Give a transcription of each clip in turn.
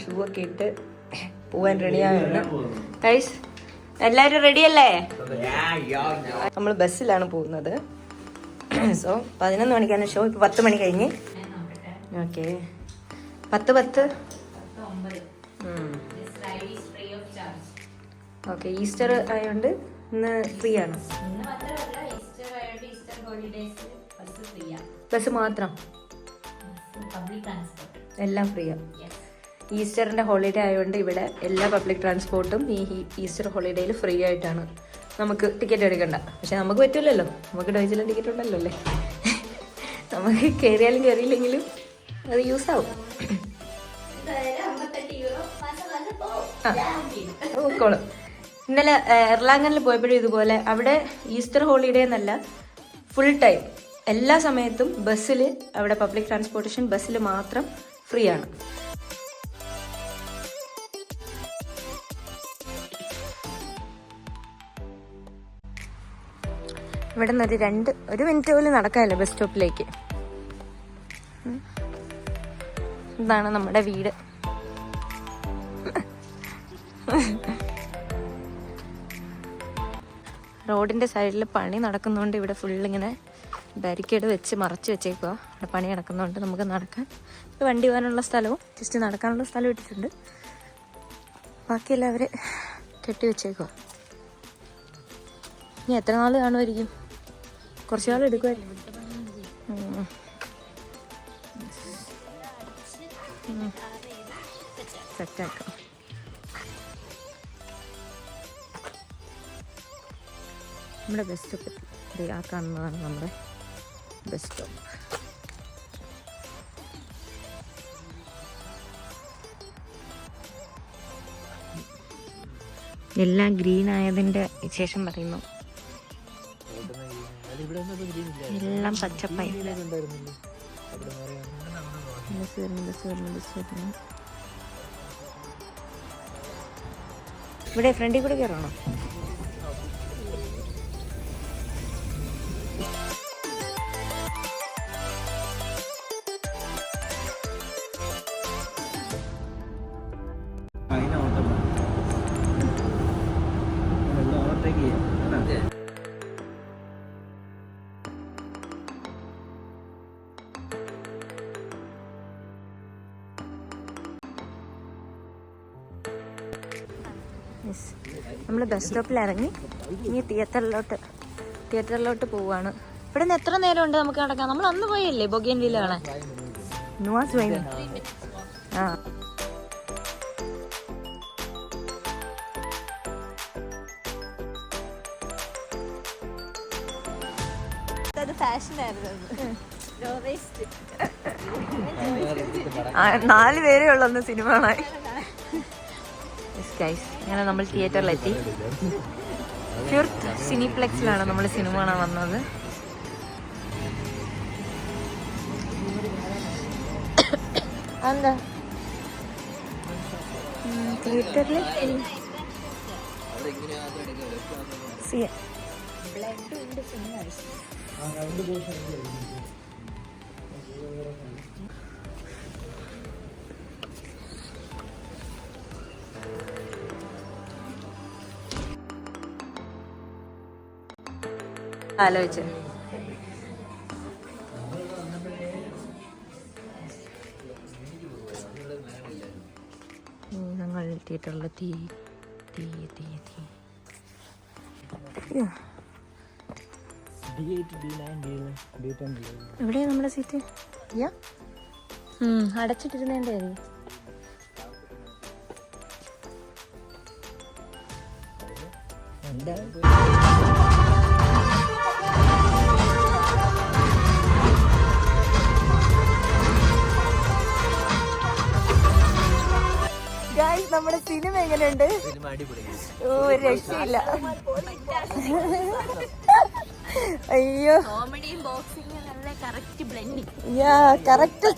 Shoe ഒക്കെ ഇട്ട് പോവാൻ റെഡിയാണ്. ഗൈസ് എല്ലാരും റെഡിയല്ലേ? നമ്മൾ ബസ്സിലാണ് പോകുന്നത്. സോ 11 മണിക്കാണ് ഷോ. ഇപ്പൊ 10 മണി കഴിഞ്ഞ്. ഓക്കെ 10:10. ഓക്കെ ഈസ്റ്റർ ആയതുകൊണ്ട് ഇന്ന് ഫ്രീ ആണ്. ബസ് മാത്രം, എല്ലാം ഫ്രീയാണ്. ഈസ്റ്ററിന്റെ ഹോളിഡേ ആയതുകൊണ്ട് ഇവിടെ എല്ലാ പബ്ലിക് ട്രാൻസ്പോർട്ടും ഈ ഈസ്റ്റർ ഹോളിഡേയിൽ ഫ്രീ ആയിട്ടാണ്. നമുക്ക് ടിക്കറ്റ് എടുക്കണ്ട. പക്ഷെ നമുക്ക് പറ്റില്ലല്ലോ, നമുക്ക് ഡോയ്സിലും ടിക്കറ്റ് ഉണ്ടല്ലോ അല്ലേ. നമുക്ക് കയറിയാലും കയറിയില്ലെങ്കിലും അത് യൂസ് ആവും. നോക്കോളും. ഇന്നലെ എർലാങ്കനിൽ പോയപ്പോഴും ഇതുപോലെ അവിടെ ഈസ്റ്റർ ഹോളിഡേ എന്നല്ല, ഫുൾ ടൈം എല്ലാ സമയത്തും ബസ്സിൽ, അവിടെ പബ്ലിക് ട്രാൻസ്പോർട്ടേഷൻ ബസ്സിൽ മാത്രം ഫ്രീ ആണ്. ഇവിടെ നിന്ന് ഒരു മിനിറ്റ് പോലും നടക്കാമല്ലോ ബസ് സ്റ്റോപ്പിലേക്ക്. ഇതാണ് നമ്മുടെ വീട്. റോഡിന്റെ സൈഡിൽ പണി നടക്കുന്നതുകൊണ്ട് ഇവിടെ ഫുള്ളിങ്ങനെ ബാരിക്കേഡ് വെച്ച് മറച്ച് വെച്ചേക്കുക. ഇവിടെ പണി നടക്കുന്നതുകൊണ്ട് നമുക്ക് നടക്കാൻ, വണ്ടി പോകാനുള്ള സ്ഥലവും ജസ്റ്റ് നടക്കാനുള്ള സ്ഥലം ഇട്ടിട്ടുണ്ട്. ബാക്കിയെല്ലാം അവർ കെട്ടി വെച്ചേക്കുക. ഇനി എത്ര നാൾ കാണുമായിരിക്കും? കുറച്ച് നാൾ എടുക്കുമായിരിക്കും. സെറ്റാക്കാം. നമ്മുടെ ബസ് സ്റ്റോപ്പ് ആ കാണുന്നതാണ് നമ്മുടെ ബസ് സ്റ്റോപ്പ്. എല്ലാം ഗ്രീൻ ആയതിൻ്റെ വിശേഷം പറയുന്നു. എല്ലാം പച്ചപ്പായി. ഇവിടെ ഫ്രണ്ടിൽ കൂടെ കയറണോ? നമ്മൾ ബസ് സ്റ്റോപ്പിൽ ഇറങ്ങി ഇനി തിയേറ്ററിലോട്ട് പോവാണ്. ഇവിടെ നിന്ന് എത്ര നേരം ഉണ്ട് നമുക്ക് നടക്കാം? നമ്മൾ അന്ന് പോയല്ലേ ബൊഗേൻവില്ല കാണാൻ. നുവാസ് വൈൻ. ആ നാല് പേരേ ഉള്ളു സിനിമ കാണാൻ. അങ്ങനെ നമ്മൾ തിയേറ്ററിലെത്തി. ഫ്യൂർത്ത് സിനിപ്ലെക്സിലാണ് നമ്മൾ സിനിമ കാണാൻ വന്നത്. എന്താ തിയേറ്ററിൽ ആലോചിച്ച് ഞങ്ങൾ തിയേറ്ററിലെത്തി. എവിടെയാ നമ്മുടെ സീറ്റ്? അടച്ചിട്ടിരുന്നേണ്ടേ. നമ്മുടെ സിനിമ എങ്ങനെയുണ്ട്? ഓ രക്ഷയില്ല. അയ്യോ കറക്റ്റ്.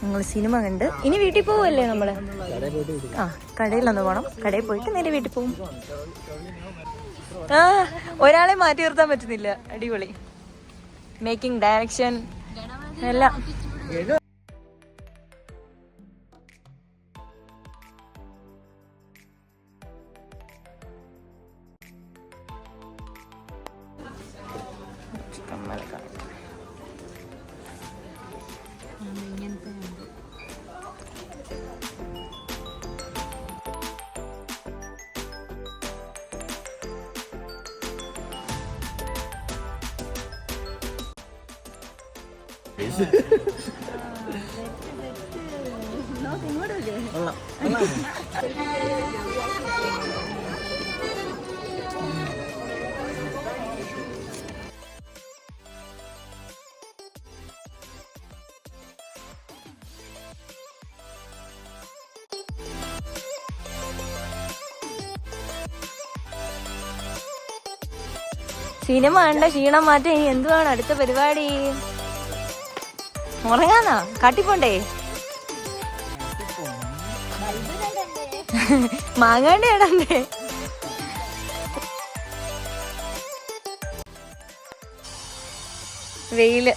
ഞങ്ങൾ സിനിമ കണ്ട് ഇനി വീട്ടിൽ പോവല്ലേ നമ്മള്? ആ കടയിലൊന്ന് പോണം. കടയിൽ പോയിട്ട് നേരെ വീട്ടിൽ പോകും. ആ ഒരാളെ മാറ്റി നിർത്താൻ പറ്റുന്നില്ല. അടിപൊളി. മേക്കിംഗ്, ഡയറക്ഷൻ എല്ലാം. സിനിമ കണ്ട ക്ഷീണം മാറ്റം. ഇനി എന്തുവാണ് അടുത്ത പരിപാടി? ഉറങ്ങാന്നാ? കാട്ടിപ്പോണ്ടേ? മാങ്ങാണ്ടി ഇടണ്ടേ? വെയില്.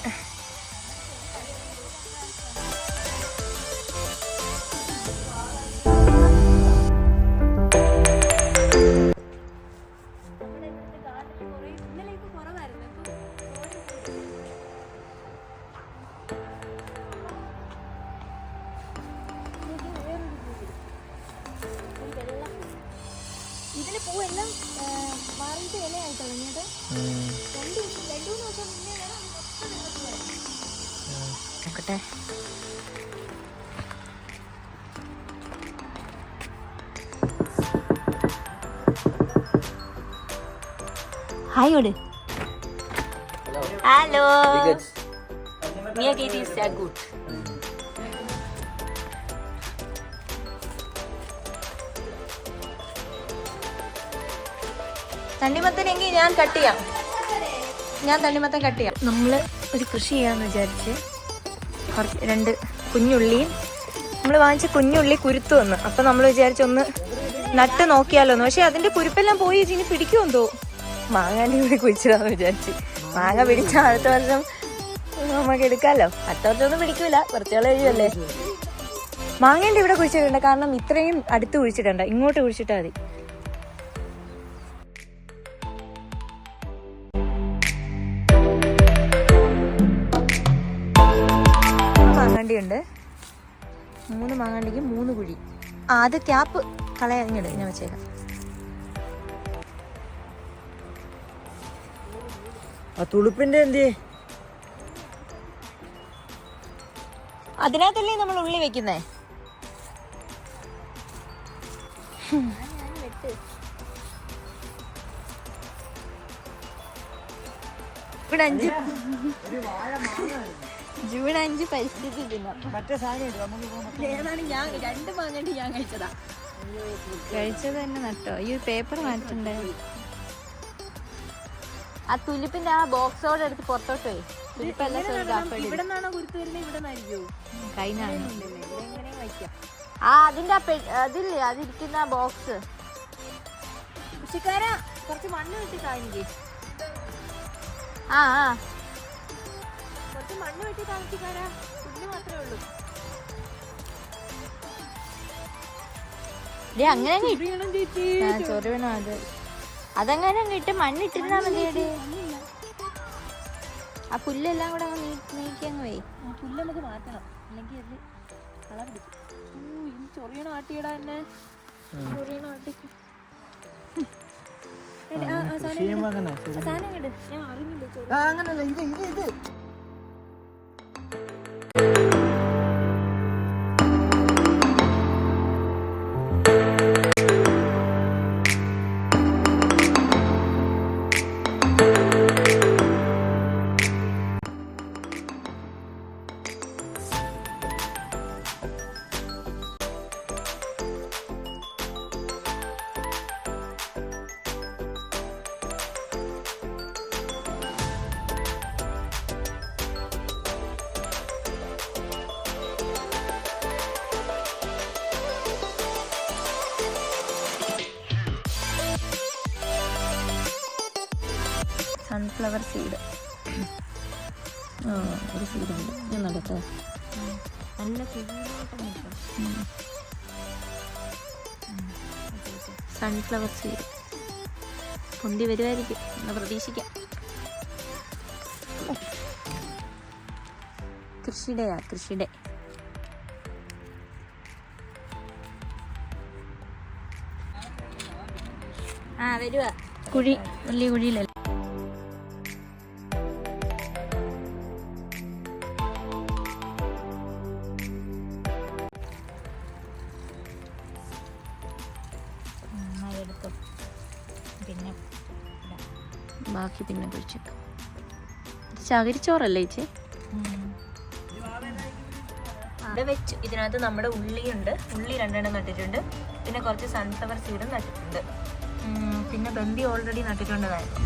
ഇതില് പൂവെല്ലാം മാറിയിട്ട് ഇലയായി തുടങ്ങിയത്. 2-3 ദിവസം മുന്നേ നോക്കട്ടെ. ഹായ് ഓട്. Hello. Mir geht es sehr gut. തണ്ണിമത്തനെങ്കിൽ ഞാൻ കട്ട് ചെയ്യാം. തണ്ണിമത്തൻ കട്ട് ചെയ്യാം. നമ്മള് ഒരു കൃഷി ചെയ്യാന്ന് വിചാരിച്ച് കുറച്ച് 2 കുഞ്ഞുള്ളിയും നമ്മൾ വാങ്ങിച്ച കുഞ്ഞുള്ളി കുരുത്തു വന്ന്. അപ്പൊ നമ്മൾ വിചാരിച്ചൊന്ന് നട്ട് നോക്കിയാലോന്ന്. പക്ഷെ അതിന്റെ കുരുപ്പെല്ലാം പോയി ഇനി പിടിക്കുമെന്തോ. മാങ്ങാൻ്റെ കൂടി കുഴിച്ചിടാന്ന് വിചാരിച്ച്. മാങ്ങ പിടിച്ച അടുത്ത വർഷം നമുക്ക് എടുക്കാമല്ലോ. അടുത്ത വർഷം ഒന്നും പിടിക്കൂല, കുറച്ചുകൾ കഴിയുമല്ലേ. മാങ്ങേൻ്റെ ഇവിടെ കുഴിച്ചിട്ടുണ്ട്. കാരണം ഇത്രയും അടുത്ത് കുഴിച്ചിട്ടുണ്ട്. ഇങ്ങോട്ട് കുഴിച്ചിട്ടാൽ മതി. മാങ്ങാണ്ടിയുണ്ട്. 3 മാങ്ങാണ്ടിക്ക് 3 കുഴി. അത് ക്യാപ്പ് കളയാങ്ങിട്, ഞാൻ വെച്ചേക്കാം. തുളുപ്പിന്റെ എന്ത്? അതിനകത്തല്ലേ നമ്മൾ ഉള്ളി വെക്കുന്നേ. ജൂൺ 5 പരിസ്ഥിതി ദിനം. ഏതാണ്? ഞാൻ 2 മാങ്ങണ്ടി ഞാൻ കഴിച്ചതാ. കഴിച്ചത് തന്നെ നട്ടോ. ഈ പേപ്പർ മാറ്റണ്ടേ? ആ തുലിപ്പിന്റെ ആ ബോക്സോടെ എടുത്ത് പുറത്തോട്ട് പോയി. ഇവിടെ നിന്നാണോ കുരുത്ത് വരുന്നത്? ഇവിടെ നിന്നായിരിക്കോ? കഴിഞ്ഞാണ്. ആ അതിന്റെ അതില്ലേ, അതിരിക്കുന്ന ബോക്സ്. കൃഷിക്കാരാ കുറച്ച് മണ്ണ് വെട്ടി താഴ്ന്നിക്ക്. ആ കുറച്ച് മണ്ണ് വെട്ടി താമസിക്കാരാ. പുല്ല് മാത്രമേ ഉള്ളൂ. അങ്ങനെ ചൊറിയണം. അതങ്ങനെ ഇട്ട് മണ്ണിട്ടിരുന്നാ മതിയടി. ആ പുല്ലെല്ലാം കൂടെ അങ്ങ് നീക്കിയങ്ങ് പോയി. പുല്ല് നമുക്ക് മാറ്റണം, അല്ലെങ്കിൽ അത് കളർ പിടിക്കും. ചൊറിയണം ആട്ടിയിടാ എന്നെ. ചൊറിയണം ആട്ടിക്ക്. സാധനം കേട്ട് ഞാൻ അറിഞ്ഞില്ല. Sunflower seed. ഒരു സീഡുണ്ട്. ഞാൻ നടക്കേ. നല്ല സൺഫ്ലവർ സീഡ് പൊന്തി വരുമായിരിക്കും എന്ന് പ്രതീക്ഷിക്കാം. കൃഷിയുടെയാ, കൃഷിയുടെ. വരുവാ. കുഴി, വലിയ കുഴിയിലല്ല. പിന്നെ ബാക്കി പിന്നെ കഴിച്ചു. ചകിരിച്ചോറല്ലേ ചേച്ചി? ഇവിടെ വെച്ചു. ഇതിനകത്ത് നമ്മുടെ ഉള്ളിയുണ്ട്. ഉള്ളി 2 നട്ടിട്ടുണ്ട്. പിന്നെ കുറച്ച് സൺഫ്ലവർ സീഡും നട്ടിട്ടുണ്ട്. പിന്നെ ബന്ദി ഓൾറെഡി നട്ടിട്ടുണ്ടതായിരുന്നു.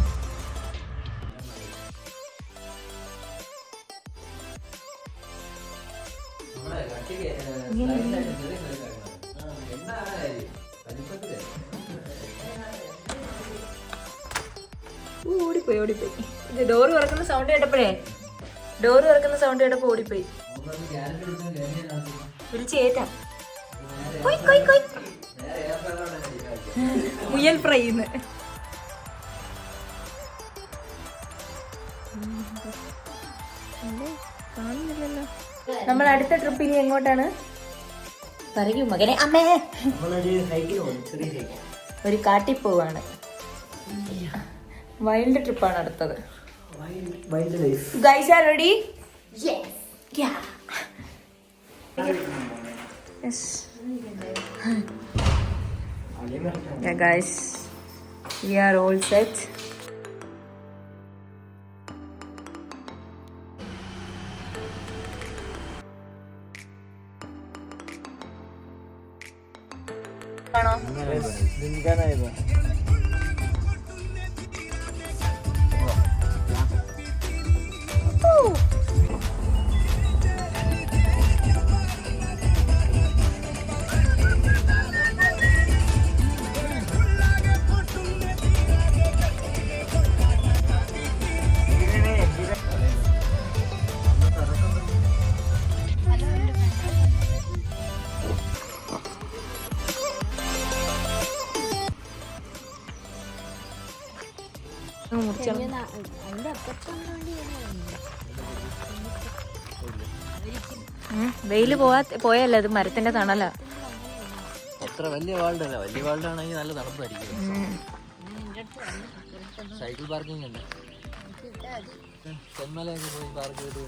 ഓടിപ്പോയി ഇത് ഡോറ് തുറക്കുന്ന സൗണ്ട് കേട്ടപ്പോഴേ ഓടിപ്പോയി. വിളിച്ചേറ്റാ മുയൽ ഫ്രൈ. കാണുന്നില്ലല്ലോ. നമ്മൾ അടുത്ത ട്രിപ്പ് ഇനി എങ്ങോട്ടാണ്? പറയൂ മകനെ. അമ്മേ, ഒരു കാട്ടിൽ പോവാണ്. വൈൽഡ് ട്രിപ്പാണ് അടുത്തത്. Guys are ready? Yes. Yeah. Yes. Yeah guys, we are all set. ആണോ? വെയില് പോയല്ലേ, അത് മരത്തിന്റെ തണല. അത്ര വലിയ വാൾഡല്ല. വലിയ വാൾഡാണെങ്കിൽ നല്ല തണുപ്പായിരിക്കും. സൈക്കിൾ പാർക്കിംഗ് ഉണ്ട്. ചെമ്മലൊക്കെ പോയി പാർക്ക് ചെയ്ത്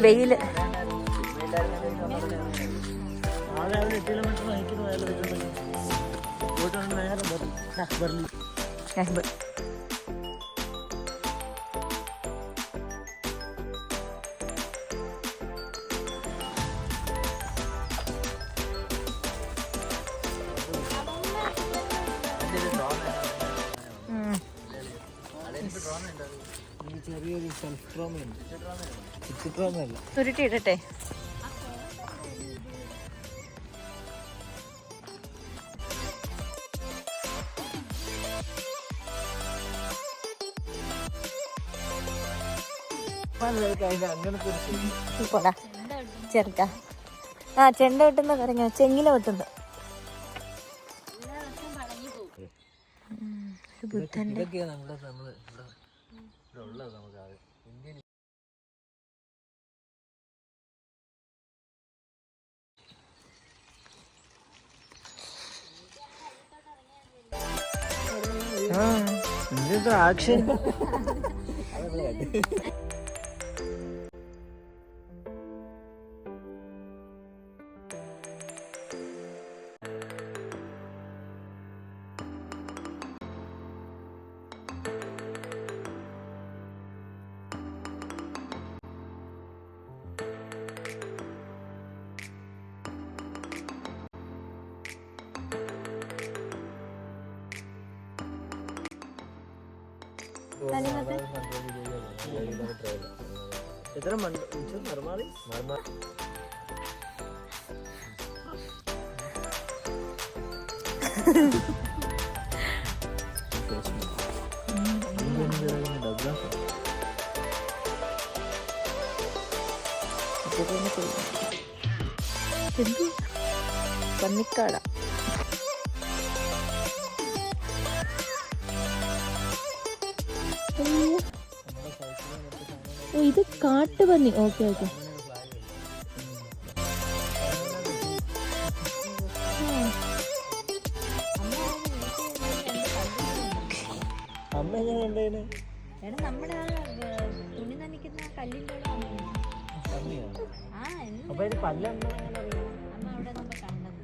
വെയില്. 8 കിലോമീറ്റർ ഹൈക്കിന് പോയാലും നേരെ ബർലി. ചെറിയൊരു സെൽഫ് ട്രോമയുണ്ട്. ഉരുട്ടിയിടട്ടെ. ചെറുക്ക ചെണ്ട വെട്ടുന്ന പറഞ്ഞ ചെങ്ങില വെട്ടുന്നത്. ബുദ്ധന്റെ ആക്ഷൻ. എത്ര മർമാറി പന്നിക്കാട. ഇത് കാട്ടുപന്നി. Okay okay. അമ്മ എങ്ങനെ ഉണ്ടായിന്? എടാ നമ്മുടെ തുണി നനയ്ക്കുന്ന കല്ലിൻ്റെ അപ്പൊ ഇത് പല്ലെന്താ അമ്മ അവിടെ നമ്മൾ കണ്ടത്.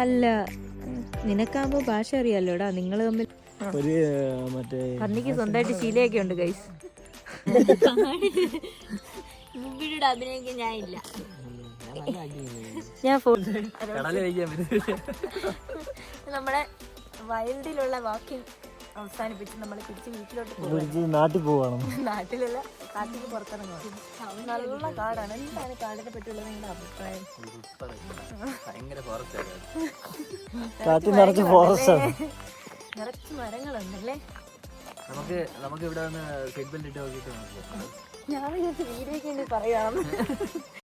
അല്ല, നിനക്കാകുമ്പോ ഭാഷ അറിയാലോടാ. നിങ്ങൾ തമ്മിൽ ഒരു മറ്റേ പന്നിക്ക് സ്വന്തമായിട്ട് ശീലയൊക്കെ ഉണ്ട് ഗൈസ്. മുമ്പിലൂടെ അഭിനയിക്കാൻ ഞാനില്ല. ഞാൻ കടല് കഴിക്കാൻ പറ്റും. നമ്മുടെ വൈൽഡിലുള്ള വാക്കിംഗ് അവസാനിപ്പിച്ച് നമ്മൾ തിരിച്ച് വീട്ടിലോട്ട് പോകും. നാട്ടിൽ പോവാണ്. നാട്ടിലല്ല, കാട്ടിക്ക് പുറത്തിറങ്ങും. നല്ല കാടാണ്. എന്താണ് കാടിനെ പറ്റിയുള്ള നിങ്ങളുടെ അഭിപ്രായം? ഭയങ്കര ഫോറസ്റ്റ് നിറച്ച് മരങ്ങളുണ്ടല്ലേ. നമുക്ക് ഇവിടെ വന്ന് സീറ്റ് ബെൽറ്റ് ഇട്ട് നോക്കിയിട്ട് ഞാൻ വീഡിയോക്ക് വേണ്ടി പറയാം.